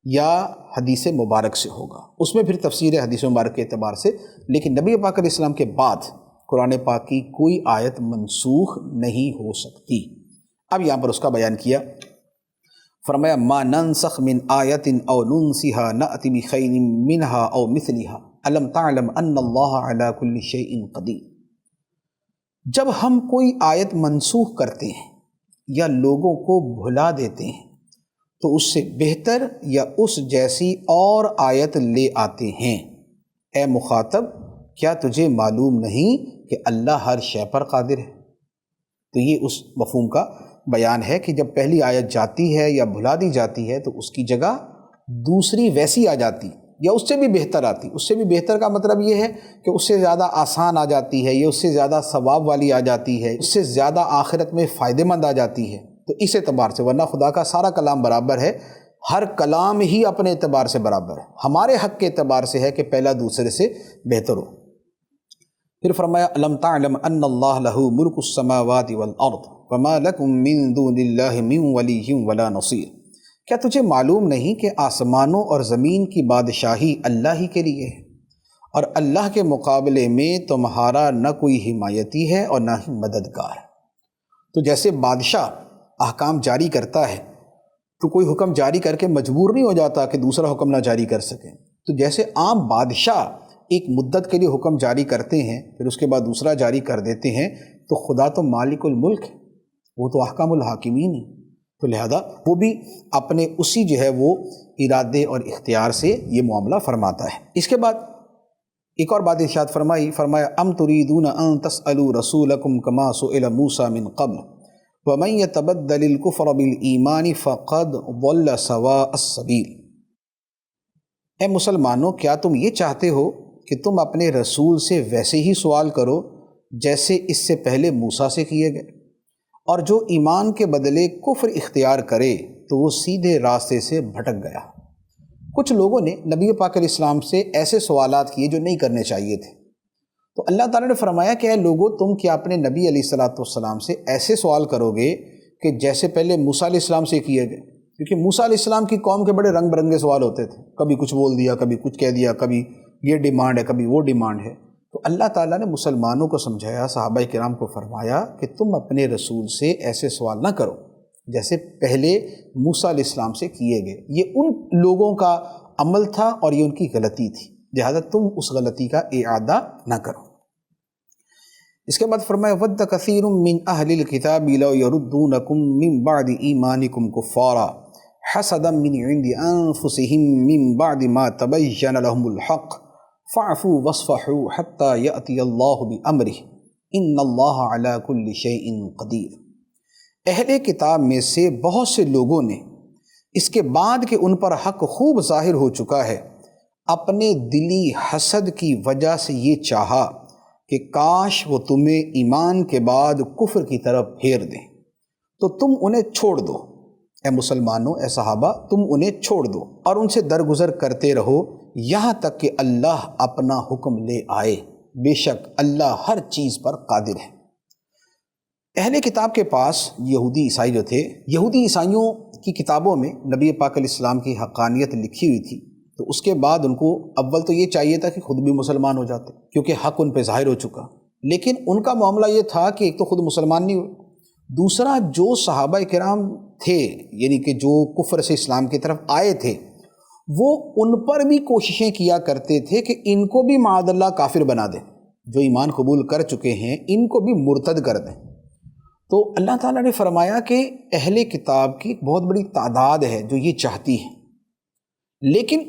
یا حدیث مبارک سے ہوگا، اس میں پھر تفسیر حدیث مبارک کے اعتبار سے، لیکن نبی پاک علیہ السلام کے بعد قرآن پاک کی کوئی آیت منسوخ نہیں ہو سکتی۔ اب یہاں پر اس کا بیان کیا، فرمایا ما ننسخ من آیت او ننسها نأتی بخیر منها او مثلها الم تعلم ان اللہ علی کل شیء قدیر۔ جب ہم کوئی آیت منسوخ کرتے ہیں یا لوگوں کو بھلا دیتے ہیں تو اس سے بہتر یا اس جیسی اور آیت لے آتے ہیں۔ اے مخاطب، کیا تجھے معلوم نہیں کہ اللہ ہر شے پر قادر ہے؟ تو یہ اس مفہوم کا بیان ہے کہ جب پہلی آیت جاتی ہے یا بھلا دی جاتی ہے تو اس کی جگہ دوسری ویسی آ جاتی یا اس سے بھی بہتر آتی۔ اس سے بھی بہتر کا مطلب یہ ہے کہ اس سے زیادہ آسان آ جاتی ہے، یا اس سے زیادہ ثواب والی آ جاتی ہے، اس سے زیادہ آخرت میں فائدہ مند آ جاتی ہے۔ تو اس اعتبار سے، ورنہ خدا کا سارا کلام برابر ہے، ہر کلام ہی اپنے اعتبار سے برابر ہے، ہمارے حق کے اعتبار سے ہے کہ پہلا دوسرے سے بہتر ہو۔ پھر فرمایا الم تعلم ان اللہ لہ ملک السماوات والارض وما لکم من دون اللہ من ولی ولا نصیر۔ کیا تجھے معلوم نہیں کہ آسمانوں اور زمین کی بادشاہی اللہ ہی کے لیے ہے، اور اللہ کے مقابلے میں تمہارا نہ کوئی حمایتی ہے اور نہ ہی مددگار ہے۔ تو جیسے بادشاہ احکام جاری کرتا ہے تو کوئی حکم جاری کر کے مجبور نہیں ہو جاتا کہ دوسرا حکم نہ جاری کر سکیں، تو جیسے عام بادشاہ ایک مدت کے لیے حکم جاری کرتے ہیں پھر اس کے بعد دوسرا جاری کر دیتے ہیں، تو خدا تو مالک الملک ہے، وہ تو احکام الحاکمین ہے، تو لہذا وہ بھی اپنے اسی جو ہے وہ ارادے اور اختیار سے یہ معاملہ فرماتا ہے۔ اس کے بعد ایک اور بات ارشاد فرمایا ام تریدون ان تسألوا رسولکم کما سئل موسیٰ من قبل ومن یتبدل الکفر بالایمان فقد ضل سواء السبیل۔ اے مسلمانوں، کیا تم یہ چاہتے ہو کہ تم اپنے رسول سے ویسے ہی سوال کرو جیسے اس سے پہلے موسیٰ سے کیے گئے، اور جو ایمان کے بدلے کفر اختیار کرے تو وہ سیدھے راستے سے بھٹک گیا۔ کچھ لوگوں نے نبی پاک علیہ السلام سے ایسے سوالات کیے جو نہیں کرنے چاہیے تھے، تو اللہ تعالیٰ نے فرمایا کہ اے لوگو، تم کیا اپنے نبی علیہ السلام سے ایسے سوال کرو گے کہ جیسے پہلے موسیٰ علیہ السلام سے کیے گئے؟ کیونکہ موسیٰ علیہ السلام کی قوم کے بڑے رنگ برنگے سوال ہوتے تھے، کبھی کچھ بول دیا، کبھی کچھ کہہ دیا، کبھی یہ ڈیمانڈ ہے، کبھی وہ ڈیمانڈ ہے۔ تو اللہ تعالیٰ نے مسلمانوں کو سمجھایا، صحابہ کرام کو فرمایا کہ تم اپنے رسول سے ایسے سوال نہ کرو جیسے پہلے موسیٰ علیہ السلام سے کیے گئے۔ یہ ان لوگوں کا عمل تھا اور یہ ان کی غلطی تھی، لہذا تم اس غلطی کا اعادہ نہ کرو۔ اس کے بعد فرمایا وَدَّ كَثِيرٌ مِّنْ أَهْلِ الْكِتَابِ لَوْ يَرُدُّونَكُم مِّن بَعْدِ إِيمَانِكُمْ كُفَّارًا حسدا من عند انفسهم من بعد ما تبين لهم الحق فاعفوا واصفحوا حتى يأتي اللہ بأمره ان اللہ علی کل شیء قدیر۔ اہل کتاب میں سے بہت سے لوگوں نے اس کے بعد کہ ان پر حق خوب ظاہر ہو چکا ہے، اپنے دلی حسد کی وجہ سے یہ چاہا کہ کاش وہ تمہیں ایمان کے بعد کفر کی طرف پھیر دیں، تو تم انہیں چھوڑ دو، اے مسلمانوں، اے صحابہ، تم انہیں چھوڑ دو اور ان سے درگزر کرتے رہو یہاں تک کہ اللہ اپنا حکم لے آئے، بے شک اللہ ہر چیز پر قادر ہے۔ اہل کتاب کے پاس یہودی عیسائی جو تھے، یہودی عیسائیوں کی کتابوں میں نبی پاک علیہ السلام کی حقانیت لکھی ہوئی تھی، تو اس کے بعد ان کو اول تو یہ چاہیے تھا کہ خود بھی مسلمان ہو جاتے کیونکہ حق ان پہ ظاہر ہو چکا، لیکن ان کا معاملہ یہ تھا کہ ایک تو خود مسلمان نہیں ہوئے، دوسرا جو صحابہ کرام تھے یعنی کہ جو کفر سے اسلام کی طرف آئے تھے، وہ ان پر بھی کوششیں کیا کرتے تھے کہ ان کو بھی معاذ اللہ کافر بنا دیں، جو ایمان قبول کر چکے ہیں ان کو بھی مرتد کر دیں۔ تو اللہ تعالیٰ نے فرمایا کہ اہل کتاب کی ایک بہت بڑی تعداد ہے جو یہ چاہتی ہے، لیکن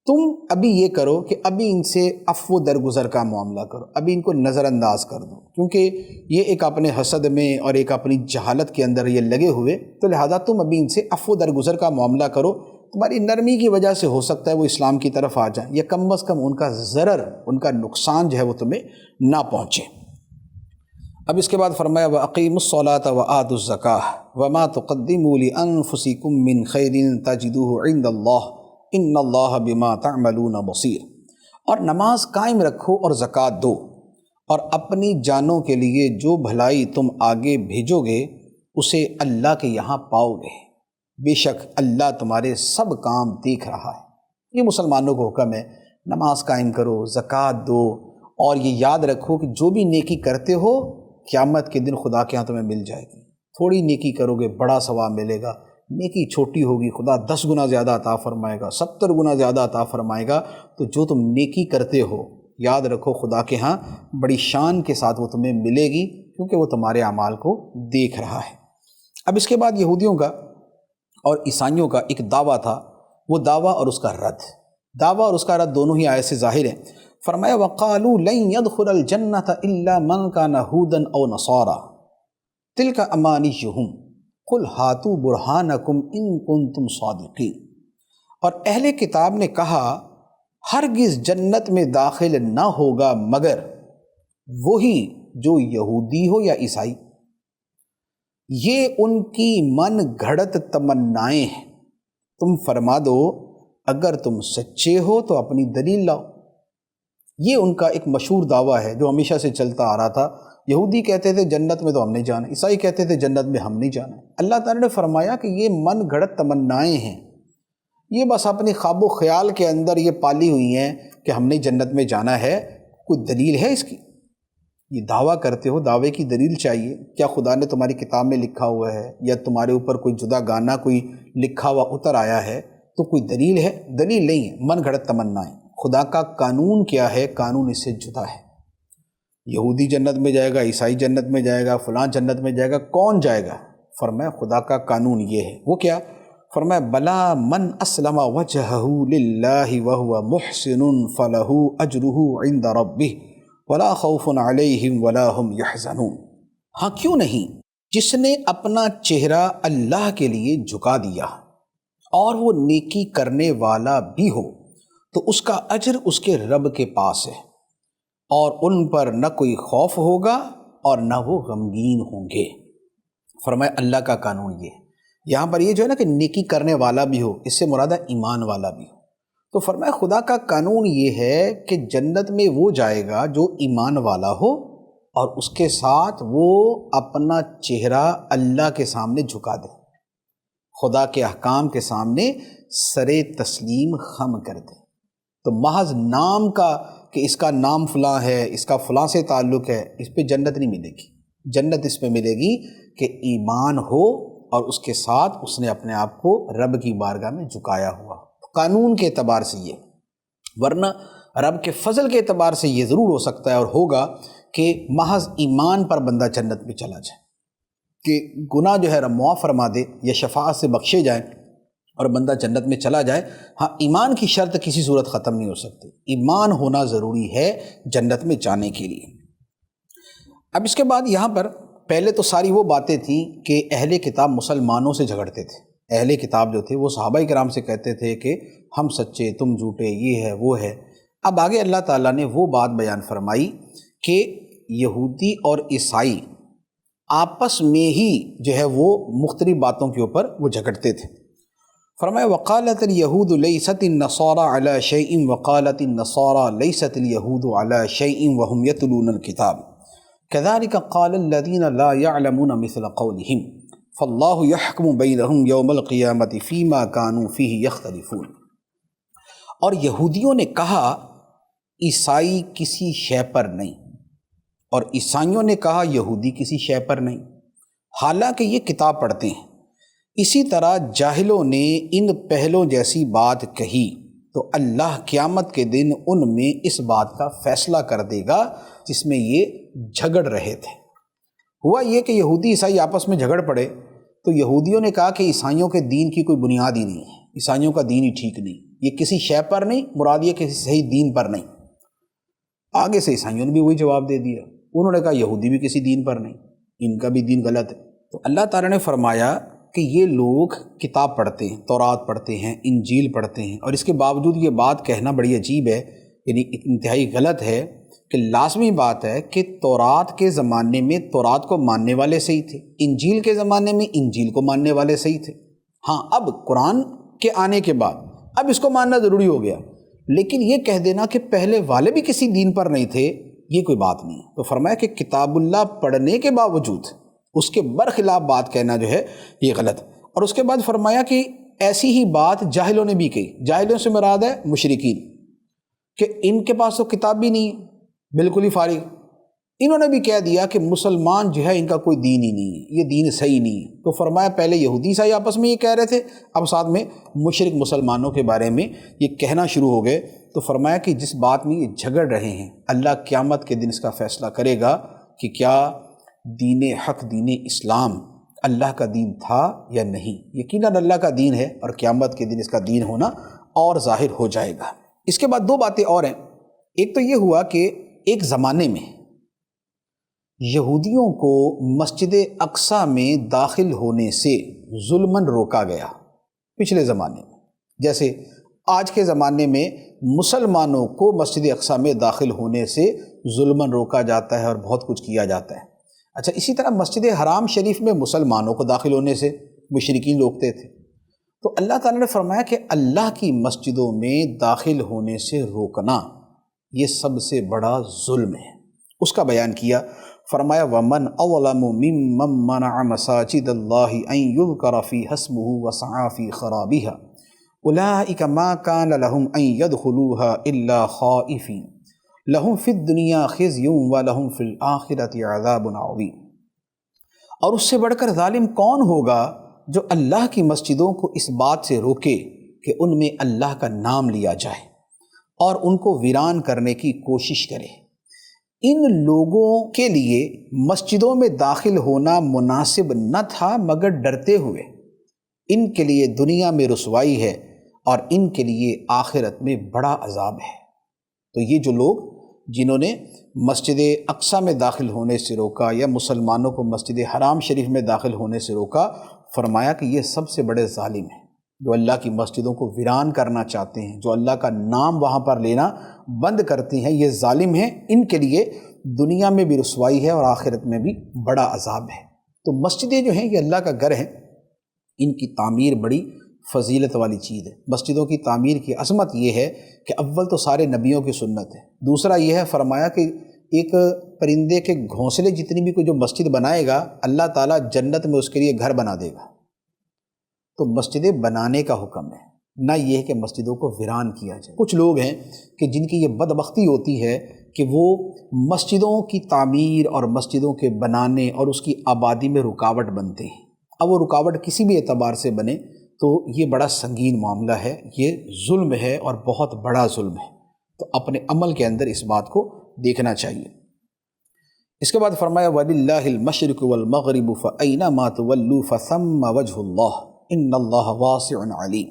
تم ابھی یہ کرو کہ ابھی ان سے عفو درگزر کا معاملہ کرو، ابھی ان کو نظر انداز کر دو، کیونکہ یہ ایک اپنے حسد میں اور ایک اپنی جہالت کے اندر یہ لگے ہوئے، تو لہذا تم ابھی ان سے عفو درگزر کا معاملہ کرو، تمہاری نرمی کی وجہ سے ہو سکتا ہے وہ اسلام کی طرف آ جائیں، یا کم از کم ان کا ضرر، ان کا نقصان جو ہے وہ تمہیں نہ پہنچے۔ اب اس کے بعد فرمایا وَأَقِيمُوا الصَّلَاةَ وَآتُوا الزَّكَاةَ وَمَا تُقَدِّمُوا لِأَنفُسِكُم مِّن خَيْرٍ تَجِدُوهُ عِندَ اللَّهِ ان اللہ بما تعملون بصیر، اور نماز قائم رکھو اور زکوٰۃ دو، اور اپنی جانوں کے لیے جو بھلائی تم آگے بھیجو گے اسے اللہ کے یہاں پاؤ گے، بے شک اللہ تمہارے سب کام دیکھ رہا ہے۔ یہ مسلمانوں کو حکم ہے، نماز قائم کرو، زکوٰۃ دو، اور یہ یاد رکھو کہ جو بھی نیکی کرتے ہو قیامت کے دن خدا کے ہاں تمہیں مل جائے گی۔ تھوڑی نیکی کرو گے بڑا ثواب ملے گا، نیکی چھوٹی ہوگی خدا 10 گنا زیادہ عطا فرمائے گا، 70 گنا زیادہ عطا فرمائے گا۔ تو جو تم نیکی کرتے ہو یاد رکھو خدا کے ہاں بڑی شان کے ساتھ وہ تمہیں ملے گی، کیونکہ وہ تمہارے اعمال کو دیکھ رہا ہے۔ اب اس کے بعد یہودیوں کا اور عیسائیوں کا ایک دعویٰ تھا، وہ دعویٰ اور اس کا رد، دعویٰ اور اس کا رد دونوں ہی آیت سے ظاہر ہیں۔ فرمایا وَقَالُوا لَن يَدْخُلَ الْجَنَّةَ إِلَّا مَنْ كَانَ هُودًا أَوْ نَصَارَىٰ تِلْكَ أَمَانِيُّهُمْ قُلْ هَاتُوا بُرْهَانَكُمْ إِن كُنتُمْ صَادِقِينَ۔ اور اہل کتاب نے کہا ہرگز جنت میں داخل نہ ہوگا مگر وہی جو یہودی ہو یا عیسائی، یہ ان کی من گھڑت تمنائیں ہیں، تم فرما دو اگر تم سچے ہو تو اپنی دلیل لاؤ۔ یہ ان کا ایک مشہور دعویٰ ہے جو ہمیشہ سے چلتا آ رہا تھا۔ یہودی کہتے تھے جنت میں تو ہم نہیں جانا، عیسائی کہتے تھے جنت میں ہم نہیں جانا۔ اللہ تعالیٰ نے فرمایا کہ یہ من گھڑت تمنائیں ہیں، یہ بس اپنی خواب و خیال کے اندر یہ پالی ہوئی ہیں کہ ہم نے جنت میں جانا ہے۔ کوئی دلیل ہے اس کی؟ یہ دعویٰ کرتے ہو، دعوے کی دلیل چاہیے۔ کیا خدا نے تمہاری کتاب میں لکھا ہوا ہے یا تمہارے اوپر کوئی جدا گانا کوئی لکھا ہوا اتر آیا ہے؟ تو کوئی دلیل ہے؟ دلیل نہیں ہے، من گھڑت تمنائیں۔ خدا کا قانون کیا ہے؟ قانون اس سے جدا ہے۔ یہودی جنت میں جائے گا، عیسائی جنت میں جائے گا، فلاں جنت میں جائے گا، کون جائے گا؟ فرمایا خدا کا قانون یہ ہے۔ وہ کیا؟ فرمایا بلا من اسلم وجہہ للہ وہو محسن فلہ اجرہ عند ربہ ولا خوف علیہم ولا ہم یحزنون۔ ہاں کیوں نہیں، جس نے اپنا چہرہ اللہ کے لیے جھکا دیا اور وہ نیکی کرنے والا بھی ہو تو اس کا اجر اس کے رب کے پاس ہے، اور ان پر نہ کوئی خوف ہوگا اور نہ وہ غمگین ہوں گے۔ فرمایا اللہ کا قانون یہ ہے۔ یہاں پر یہ جو ہے نا کہ نیکی کرنے والا بھی ہو، اس سے مراد ہے ایمان والا بھی ہو۔ تو فرمایا خدا کا قانون یہ ہے کہ جنت میں وہ جائے گا جو ایمان والا ہو اور اس کے ساتھ وہ اپنا چہرہ اللہ کے سامنے جھکا دے، خدا کے احکام کے سامنے سر تسلیم خم کر دے۔ تو محض نام کا کہ اس کا نام فلاں ہے، اس کا فلاں سے تعلق ہے، اس پہ جنت نہیں ملے گی۔ جنت اس پہ ملے گی کہ ایمان ہو اور اس کے ساتھ اس نے اپنے آپ کو رب کی بارگاہ میں جھکایا ہوا، قانون کے اعتبار سے یہ۔ ورنہ رب کے فضل کے اعتبار سے یہ ضرور ہو سکتا ہے اور ہوگا کہ محض ایمان پر بندہ جنت میں چلا جائے، کہ گناہ جو ہے رب معاف فرما دے یا شفاعت سے بخشے جائیں، اور بندہ جنت میں چلا جائے۔ ہاں، ایمان کی شرط کسی صورت ختم نہیں ہو سکتی، ایمان ہونا ضروری ہے جنت میں جانے کے لیے۔ اب اس کے بعد یہاں پر پہلے تو ساری وہ باتیں تھیں کہ اہل کتاب مسلمانوں سے جھگڑتے تھے، اہل کتاب جو تھے وہ صحابہ کرام سے کہتے تھے کہ ہم سچے تم جھوٹے، یہ ہے وہ ہے۔ اب آگے اللہ تعالیٰ نے وہ بات بیان فرمائی کہ یہودی اور عیسائی آپس میں ہی جو ہے وہ مختلف باتوں کے اوپر وہ جھگڑتے تھے۔ فرمایا وقالت اليہود لیست النصارى علی شیء وقالت النصارى لیست اليہود علی شیء وهم یتلون الکتاب کذلک قال الذین لا یعلمون مثل قولهم فاللہ یحکم بینہم یوم القیامۃ فیما کانوا فیہ یختلفون۔ اور یہودیوں نے کہا عیسائی کسی شے پر نہیں، اور عیسائیوں نے کہا یہودی کسی شے پر نہیں، حالانکہ یہ کتاب پڑھتے ہیں۔ اسی طرح جاہلوں نے ان پہلوں جیسی بات کہی تو اللہ قیامت کے دن ان میں اس بات کا فیصلہ کر دے گا جس میں یہ جھگڑ رہے تھے۔ ہوا یہ کہ یہودی عیسائی آپس میں جھگڑ پڑے تو یہودیوں نے کہا کہ عیسائیوں کے دین کی کوئی بنیاد ہی نہیں ہے، عیسائیوں کا دین ہی ٹھیک نہیں، یہ کسی شے پر نہیں، مراد یہ کسی صحیح دین پر نہیں۔ آگے سے عیسائیوں نے بھی وہی جواب دے دیا، انہوں نے کہا یہودی بھی کسی دین پر نہیں، ان کا بھی دین غلط ہے۔ تو اللہ تعالیٰ نے فرمایا کہ یہ لوگ کتاب پڑھتے ہیں، تورات پڑھتے ہیں، انجیل پڑھتے ہیں، اور اس کے باوجود یہ بات کہنا بڑی عجیب ہے، یعنی انتہائی غلط ہے کہ لازمی بات ہے کہ تورات کے زمانے میں تورات کو ماننے والے صحیح تھے، انجیل کے زمانے میں انجیل کو ماننے والے صحیح تھے۔ ہاں، اب قرآن کے آنے کے بعد اب اس کو ماننا ضروری ہو گیا، لیکن یہ کہہ دینا کہ پہلے والے بھی کسی دین پر نہیں تھے، یہ کوئی بات نہیں ہے۔ تو فرمایا کہ کتاب اللہ پڑھنے کے باوجود اس کے برخلاف بات کہنا جو ہے یہ غلط۔ اور اس کے بعد فرمایا کہ ایسی ہی بات جاہلوں نے بھی کہی، جاہلوں سے مراد ہے مشرکین، کہ ان کے پاس تو کتاب بھی نہیں ہے، بالکل ہی فارغ۔ انہوں نے بھی کہہ دیا کہ مسلمان جو ہے ان کا کوئی دین ہی نہیں ہے، یہ دین صحیح نہیں ہے۔ تو فرمایا پہلے یہودی عیسائی آپس میں یہ کہہ رہے تھے، اب ساتھ میں مشرک مسلمانوں کے بارے میں یہ کہنا شروع ہو گئے۔ تو فرمایا کہ جس بات میں یہ جھگڑ رہے ہیں اللہ قیامت کے دن اس کا فیصلہ کرے گا کہ کیا دین حق، دین اسلام اللہ کا دین تھا یا نہیں۔ یقیناً اللہ کا دین ہے، اور قیامت کے دن اس کا دین ہونا اور ظاہر ہو جائے گا۔ اس کے بعد دو باتیں اور ہیں۔ ایک تو یہ ہوا کہ ایک زمانے میں یہودیوں کو مسجد اقصیٰ میں داخل ہونے سے ظلماً روکا گیا پچھلے زمانے میں، جیسے آج کے زمانے میں مسلمانوں کو مسجد اقصیٰ میں داخل ہونے سے ظلماً روکا جاتا ہے اور بہت کچھ کیا جاتا ہے۔ اچھا، اسی طرح مسجد حرام شریف میں مسلمانوں کو داخل ہونے سے مشرکین روکتے تھے۔ تو اللہ تعالیٰ نے فرمایا کہ اللہ کی مسجدوں میں داخل ہونے سے روکنا یہ سب سے بڑا ظلم ہے، اس کا بیان کیا۔ فرمایا وَمَنْ أَظْلَمُ مِمَّنْ مَنَعَ مَسَاجِدَ اللَّهِ أَنْ يُذْكَرَ فِيهَا اسْمُهُ وَسَعَىٰ فِي خَرَابِهَا أُولَٰئِكَ مَا كَانَ لَهُمْ أَنْ يَدْخُلُوهَا إِلَّا خَائِفِينَ لَهُمْ فِي الدُّنْيَا خِزْيٌ وَلَهُمْ فِي الْآخِرَةِ عَذَابٌ عَظِيمٌ۔ اور اس سے بڑھ کر ظالم کون ہوگا جو اللہ کی مسجدوں کو اس بات سے روکے کہ ان میں اللہ کا نام لیا جائے اور ان کو ویران کرنے کی کوشش کرے۔ ان لوگوں کے لیے مسجدوں میں داخل ہونا مناسب نہ تھا مگر ڈرتے ہوئے، ان کے لیے دنیا میں رسوائی ہے اور ان کے لیے آخرت میں بڑا عذاب ہے۔ تو یہ جو لوگ جنہوں نے مسجد اقصیٰ میں داخل ہونے سے روکا یا مسلمانوں کو مسجد حرام شریف میں داخل ہونے سے روکا، فرمایا کہ یہ سب سے بڑے ظالم ہیں، جو اللہ کی مسجدوں کو ویران کرنا چاہتے ہیں، جو اللہ کا نام وہاں پر لینا بند کرتے ہیں، یہ ظالم ہیں، ان کے لیے دنیا میں بھی رسوائی ہے اور آخرت میں بھی بڑا عذاب ہے۔ تو مسجدیں جو ہیں یہ اللہ کا گھر ہیں، ان کی تعمیر بڑی فضیلت والی چیز ہے۔ مسجدوں کی تعمیر کی عظمت یہ ہے کہ اول تو سارے نبیوں کی سنت ہے، دوسرا یہ ہے فرمایا کہ ایک پرندے کے گھونسلے جتنی بھی کوئی جو مسجد بنائے گا اللہ تعالیٰ جنت میں اس کے لیے گھر بنا دے گا۔ تو مسجدیں بنانے کا حکم ہے، نہ یہ ہے کہ مسجدوں کو ویران کیا جائے۔ کچھ لوگ ہیں کہ جن کی یہ بدبختی ہوتی ہے کہ وہ مسجدوں کی تعمیر اور مسجدوں کے بنانے اور اس کی آبادی میں رکاوٹ بنتے ہیں۔ اب وہ رکاوٹ کسی بھی اعتبار سے بنے تو یہ بڑا سنگین معاملہ ہے، یہ ظلم ہے اور بہت بڑا ظلم ہے۔ تو اپنے عمل کے اندر اس بات کو دیکھنا چاہیے۔ اس کے بعد فرمایا وَلِلَّهِ الْمَشْرِقُ وَالْمَغْرِبُ فَأَيْنَمَا تُوَلُّوا فَثَمَّ وَجْهُ اللَّهِ۔ ان اللہ واسع علیم،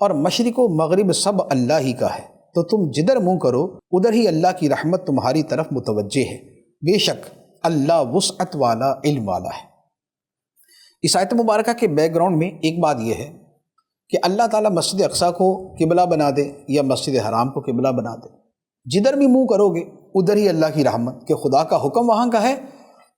اور مشرق و مغرب سب اللہ ہی کا ہے، تو تم جدھر منہ کرو ادھر ہی اللہ کی رحمت تمہاری طرف متوجہ ہے، بے شک اللہ وسعت والا، علم والا ہے۔ اس آیت مبارکہ کے بیک گراؤنڈ میں ایک بات یہ ہے کہ اللہ تعالیٰ مسجد اقصیٰ کو قبلہ بنا دے یا مسجد حرام کو قبلہ بنا دے، جدھر بھی منہ کرو گے ادھر ہی اللہ کی رحمت، کہ خدا کا حکم وہاں کا ہے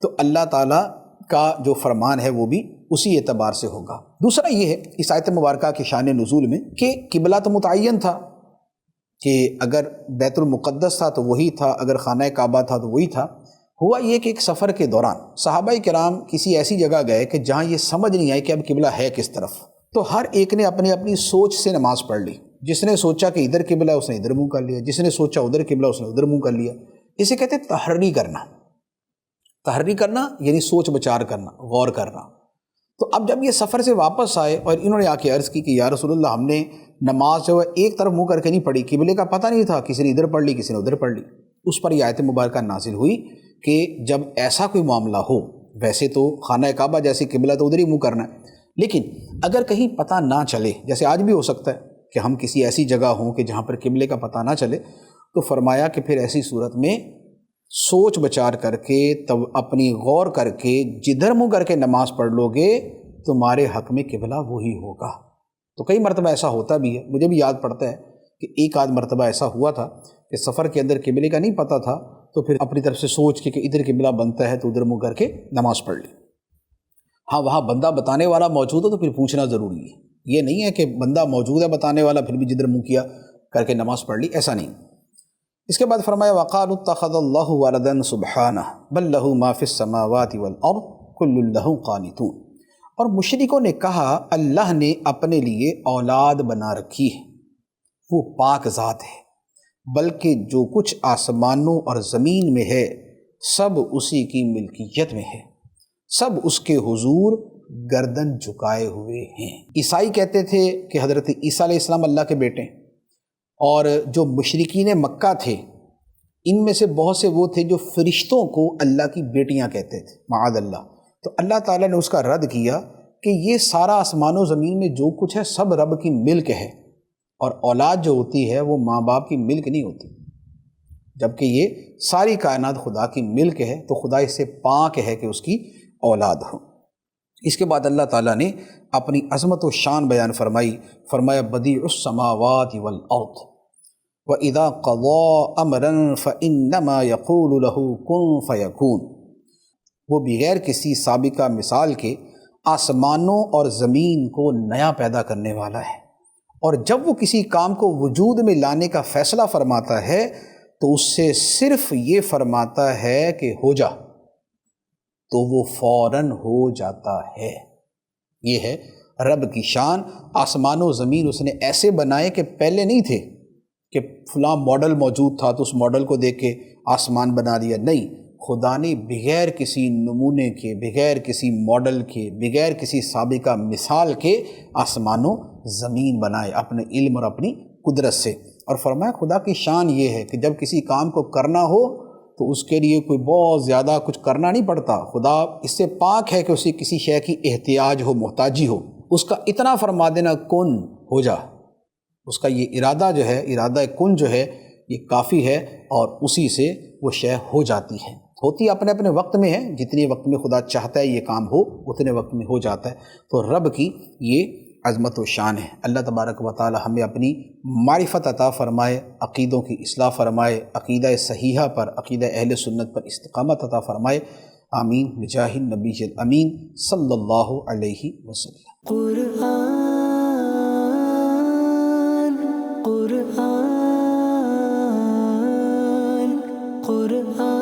تو اللہ تعالیٰ کا جو فرمان ہے وہ بھی اسی اعتبار سے ہوگا۔ دوسرا یہ ہے اس آیت مبارکہ کے شان نزول میں کہ قبلہ تو متعین تھا، کہ اگر بیت المقدس تھا تو وہی تھا، اگر خانہ کعبہ تھا تو وہی تھا۔ ہوا یہ کہ ایک سفر کے دوران صحابہ کرام کسی ایسی جگہ گئے کہ جہاں یہ سمجھ نہیں آئی کہ اب قبلہ ہے کس طرف، تو ہر ایک نے اپنی اپنی سوچ سے نماز پڑھ لی۔ جس نے سوچا کہ ادھر قبلہ اس نے ادھر منہ کر لیا، جس نے سوچا ادھر قبلہ اس نے ادھر منہ کر لیا۔ اسے کہتے ہیں تحری کرنا۔ تحری کرنا یعنی سوچ بچار کرنا، غور کرنا۔ تو اب جب یہ سفر سے واپس آئے اور انہوں نے آ کے عرض کی کہ یا رسول اللہ، ہم نے نماز جو ہے ایک طرف منہ کر کے نہیں پڑھی، قبلے کا پتہ نہیں تھا، کسی نے ادھر پڑھ لی کسی نے ادھر پڑھ لی۔ اس پر یہ آیت مبارکہ نازل ہوئی کہ جب ایسا کوئی معاملہ ہو، ویسے تو خانہ کعبہ جیسی قبلہ تو ادھر ہی منہ کرنا ہے، لیکن اگر کہیں پتہ نہ چلے، جیسے آج بھی ہو سکتا ہے کہ ہم کسی ایسی جگہ ہوں کہ جہاں پر قبلے کا پتہ نہ چلے، تو فرمایا کہ پھر ایسی صورت میں سوچ بچار کر کے، تب اپنی غور کر کے جدھر منہ کر کے نماز پڑھ لو گے تمہارے حق میں قبلہ وہی ہوگا۔ تو کئی مرتبہ ایسا ہوتا بھی ہے، مجھے بھی یاد پڑتا ہے کہ ایک آدھ مرتبہ ایسا ہوا تھا کہ سفر کے اندر قبلے کا نہیں پتہ تھا، تو پھر اپنی طرف سے سوچ کے کہ ادھر قبلہ بنتا ہے تو ادھر منہ کر کے نماز پڑھ لی۔ ہاں وہاں بندہ بتانے والا موجود ہو تو پھر پوچھنا ضروری ہے، یہ نہیں ہے کہ بندہ موجود ہے بتانے والا پھر بھی جدھر منہ کیا کر کے نماز پڑھ لی، ایسا نہیں۔ اس کے بعد فرمایا وَقَالُوا اتَّخَذَ اللَّهُ وَلَدًا سُبْحَانَهُ بَل لَّهُ مَا فِي السَّمَاوَاتِ وَالْأَرْضِ كُلٌّ لَّهُ قَانِتُونَ، اور مشرکوں نے کہا اللہ نے اپنے لیے اولاد بنا رکھی ہے، وہ پاک ذات ہے، بلکہ جو کچھ آسمانوں اور زمین میں ہے سب اسی کی ملکیت میں ہے، سب اس کے حضور گردن جھکائے ہوئے ہیں۔ عیسائی کہتے تھے کہ حضرت عیسیٰ علیہ السلام اللہ کے بیٹے ہیں، اور جو مشرکین مکہ تھے ان میں سے بہت سے وہ تھے جو فرشتوں کو اللہ کی بیٹیاں کہتے تھے، معاذ اللہ۔ تو اللہ تعالیٰ نے اس کا رد کیا کہ یہ سارا آسمان و زمین میں جو کچھ ہے سب رب کی ملک ہے، اور اولاد جو ہوتی ہے وہ ماں باپ کی ملک نہیں ہوتی، جبکہ یہ ساری کائنات خدا کی ملک ہے، تو خدا اس سے پاک ہے کہ اس کی اولاد ہو۔ اس کے بعد اللہ تعالیٰ نے اپنی عظمت و شان بیان فرمائی، فرمایا بدیع السماوات والارض وَإِذَا قَضَىٰ أَمْرًا فَإِنَّمَا يَقُولُ لَهُ كُن فَيَكُونُ، وہ بغیر کسی سابقہ مثال کے آسمانوں اور زمین کو نیا پیدا کرنے والا ہے، اور جب وہ کسی کام کو وجود میں لانے کا فیصلہ فرماتا ہے تو اس سے صرف یہ فرماتا ہے کہ ہو جا، تو وہ فوراً ہو جاتا ہے۔ یہ ہے رب کی شان۔ آسمان و زمین اس نے ایسے بنائے کہ پہلے نہیں تھے کہ فلاں ماڈل موجود تھا تو اس ماڈل کو دیکھ کے آسمان بنا دیا، نہیں، خدا نے بغیر کسی نمونے کے، بغیر کسی ماڈل کے، بغیر کسی سابقہ مثال کے آسمان و زمین بنائے اپنے علم اور اپنی قدرت سے۔ اور فرمایا خدا کی شان یہ ہے کہ جب کسی کام کو کرنا ہو تو اس کے لیے کوئی بہت زیادہ کچھ کرنا نہیں پڑتا، خدا اس سے پاک ہے کہ اسے کسی شے کی احتیاج ہو، محتاجی ہو، اس کا اتنا فرما دینا کن ہو جا، اس کا یہ ارادہ جو ہے، ارادہ کن جو ہے یہ کافی ہے، اور اسی سے وہ شے ہو جاتی ہے۔ ہوتی اپنے اپنے وقت میں ہے، جتنے وقت میں خدا چاہتا ہے یہ کام ہو اتنے وقت میں ہو جاتا ہے۔ تو رب کی یہ عظمت و شان ہے۔ اللہ تبارک و تعالی ہمیں اپنی معرفت عطا فرمائے، عقیدوں کی اصلاح فرمائے، عقیدہ صحیحہ پر، عقیدہ اہل سنت پر استقامت عطا فرمائے، آمین بجاہ النبی الامین صلی اللہ علیہ وسلم۔ قرآن قرآن قرآن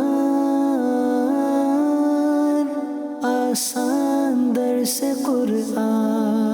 آسان درس قرآن